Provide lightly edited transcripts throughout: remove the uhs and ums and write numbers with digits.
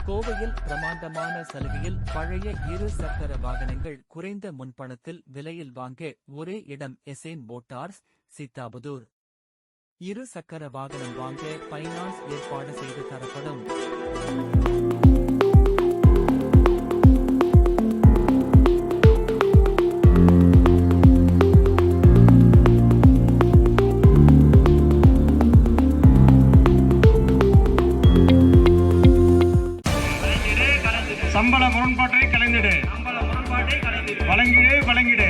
கோவையில் பிரமாண்டமான சலுகையில் பழைய இரு சக்கர வாகனங்கள் குறைந்த முன்பணத்தில் விலையில் வாங்க ஒரே இடம் எசேன் மோட்டார்ஸ், சீத்தாபுதூர். இரு சக்கர வாகனம் வாங்க பைனான்ஸ் ஏற்பாடு செய்து தரப்படும். சம்பள முரண்பாட்டை கலைந்திடு. வழங்கிடு.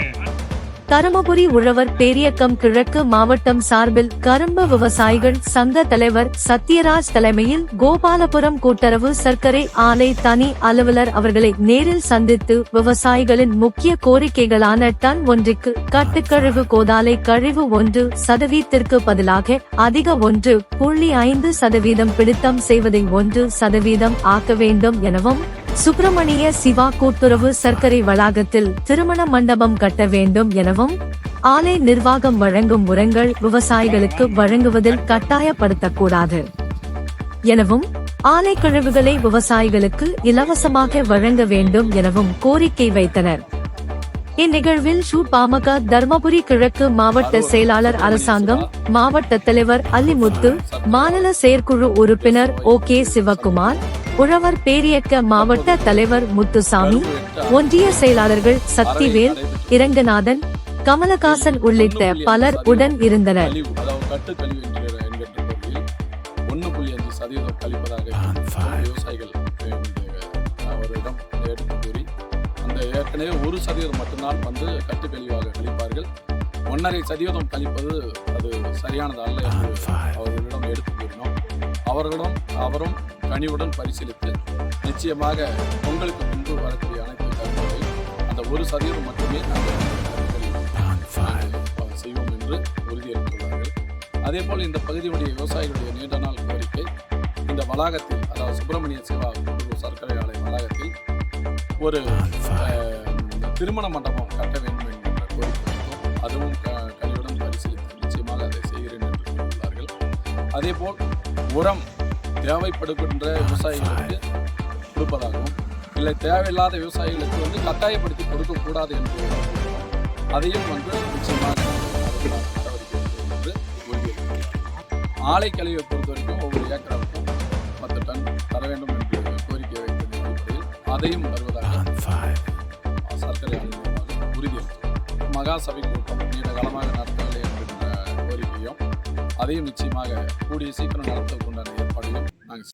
தருமபுரி உழவர் பேரியக்கம் கிழக்கு மாவட்டம் சார்பில் கரும்பு விவசாயிகள் சங்க தலைவர் சத்யராஜ் தலைமையில் கோபாலபுரம் கூட்டுறவு சர்க்கரை ஆலை தனி அலுவலர் அவர்களை நேரில் சந்தித்து விவசாயிகளின் முக்கிய கோரிக்கைகளான டன் ஒன்றுக்கு கட்டுக்கழிவு கோதாலை கழிவு 1% பதிலாக அதிக 1.5% பிடித்தம் செய்வதை 1% ஆக்க வேண்டும் எனவும், சுப்பிரமணிய சிவா கூட்டுறவு சர்க்கரை வளாகத்தில் திருமண மண்டபம் கட்ட வேண்டும் எனவும், ஆலை நிர்வாகம் வழங்கும் உரங்கள் விவசாயிகளுக்கு வழங்குவதில் கட்டாயப்படுத்தக்கூடாது எனவும், ஆலை கழிவுகளை விவசாயிகளுக்கு இலவசமாக வழங்க வேண்டும் எனவும் கோரிக்கை வைத்தனர். இந்நிகழ்வில் பாமக தர்மபுரி கிழக்கு மாவட்ட செயலாளர் அரசாங்கம், மாவட்ட தலைவர் அல்லிமுத்து, மாநில செயற்குழு உறுப்பினர் OK சிவக்குமார், உழவர் பேரியக்க மாவட்ட தலைவர் முத்துசாமி, ஒன்றிய செயலாளர்கள் சக்திவேல், இரங்கநாதன், கமலகாசன் உள்ளிட்ட பலர் உடன் இருந்தனர். ஏற்கனவே 1% மட்டும்தான் வந்து கட்டுக்கழிவாக கழிப்பார்கள். 1.5% கழிப்பது அது சரியானதல்ல என்று அவர்களிடம் எடுத்து கூறினோம். அவரும் கனிவுடன் பரிசீலித்து நிச்சயமாக பொங்கலுக்கு முன்பு வரக்கூடிய அனைத்து கருத்துக்களையும் அந்த 1% மட்டுமே நாங்கள் செய்வோம் என்று உறுதியளித்துள்ளார்கள். அதேபோல் இந்த பகுதியுடைய விவசாயிகளுடைய நீண்ட நாள் கோரிக்கை, இந்த வளாகத்தில், அதாவது சுப்பிரமணிய சிவா சர்க்கரை ஆலை வளாகத்தில் ஒரு திருமண மண்டபம் கட்ட வேண்டும் என்கின்ற கோரிக்கை, அதுவும் கனிவுடன் பரிசீலித்து நிச்சயமாக அதை செய்கிறேன் என்று கூறியுள்ளார்கள். அதேபோல் உரம் தேவைப்படுகின்ற விவசாயிகளுக்கு கொடுப்பதாகவும், இல்லை தேவையில்லாத விவசாயிகளுக்கு வந்து கட்டாயப்படுத்தி கொடுக்கக்கூடாது என்று அதையும் வந்து நிச்சயமாக நடவடிக்கை என்று உறுதியளிக்கிறார். ஆலை கழிவை பொறுத்த வரைக்கும் ஒவ்வொரு ஏக்கருக்கும் 10 டன் தர வேண்டும் என்று கோரிக்கை வைத்த அடிப்படையில் அதையும் வருவதாக சர்க்கரை ஆலை உறுதியளித்தார். மகாசபை கூட்டம் நீண்ட காலமாக நடத்தவில்லை என்கின்ற கோரிக்கையும் அதையும் நிச்சயமாக கூடிய சீக்கிரம் நடத்துவதற்குண்டான ஏற்பாடுகளும் நாங்கள்